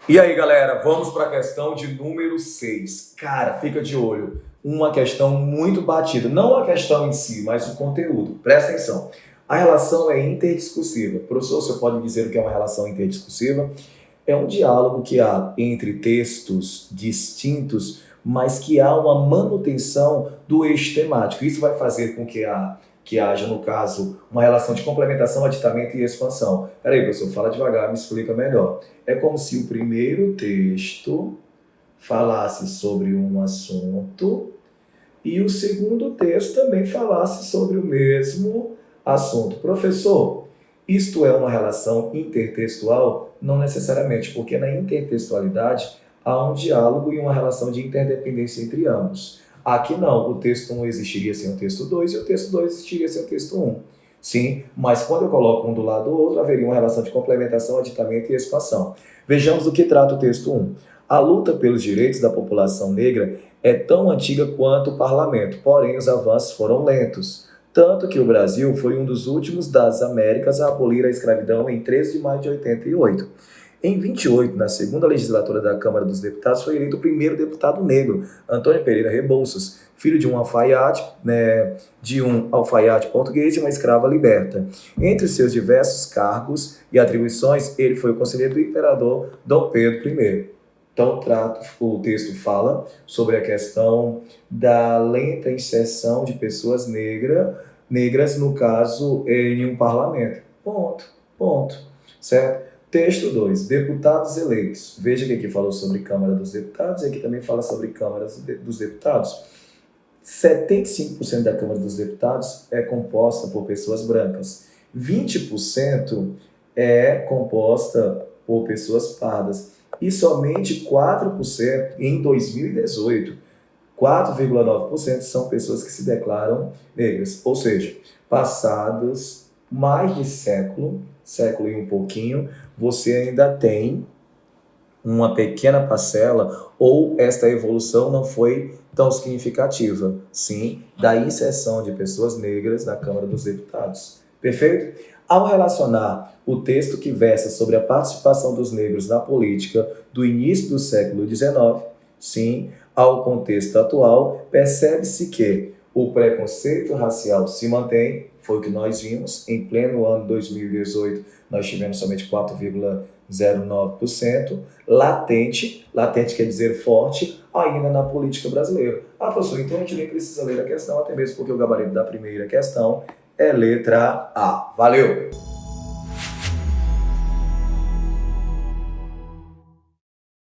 E aí, galera, vamos para a questão de número 6. Cara, fica de olho. Uma questão muito batida. Não a questão em si, mas o conteúdo. Presta atenção. A relação é interdiscursiva. Professor, você pode dizer o que é uma relação interdiscursiva? É um diálogo que há entre textos distintos, mas que há uma manutenção do eixo temático. Isso vai fazer com que haja, no caso, uma relação de complementação, aditamento e expansão. Peraí, professor, fala devagar, me explica melhor. É como se o primeiro texto falasse sobre um assunto e o segundo texto também falasse sobre o mesmo assunto. Professor, isto é uma relação intertextual? Não necessariamente, porque na intertextualidade há um diálogo e uma relação de interdependência entre ambos. Aqui não, o texto 1 existiria sem o texto 2 e o texto 2 existiria sem o texto 1. Sim, mas quando eu coloco um do lado do outro, haveria uma relação de complementação, aditamento e expansão. Vejamos do que trata o texto 1. A luta pelos direitos da população negra é tão antiga quanto o parlamento, porém os avanços foram lentos. Tanto que o Brasil foi um dos últimos das Américas a abolir a escravidão em 13 de maio de 88. Em 28, na segunda legislatura da Câmara dos Deputados, foi eleito o primeiro deputado negro, Antônio Pereira Rebouças, filho de um alfaiate, português e uma escrava liberta. Entre seus diversos cargos e atribuições, ele foi o conselheiro do imperador Dom Pedro I. Então, o texto fala sobre a questão da lenta inserção de pessoas negras, no caso, em um parlamento. Ponto. Certo? Texto 2. Deputados eleitos. Veja que aqui falou sobre Câmara dos Deputados e aqui também fala sobre Câmara dos Deputados. 75% da Câmara dos Deputados é composta por pessoas brancas. 20% é composta por pessoas pardas. E somente 4% em 2018. 4,9% são pessoas que se declaram negras. Ou seja, passados mais de século e um pouquinho, você ainda tem uma pequena parcela, ou esta evolução não foi tão significativa, sim, da inserção de pessoas negras na Câmara dos Deputados. Perfeito? Ao relacionar o texto que versa sobre a participação dos negros na política do início do século XIX, sim, ao contexto atual, percebe-se que o preconceito racial se mantém, foi o que nós vimos, em pleno ano 2018, nós tivemos somente 4,09%, latente quer dizer forte, ainda na política brasileira. Ah, professor, então a gente nem precisa ler a questão, até mesmo porque o gabarito da primeira questão é letra A. Valeu!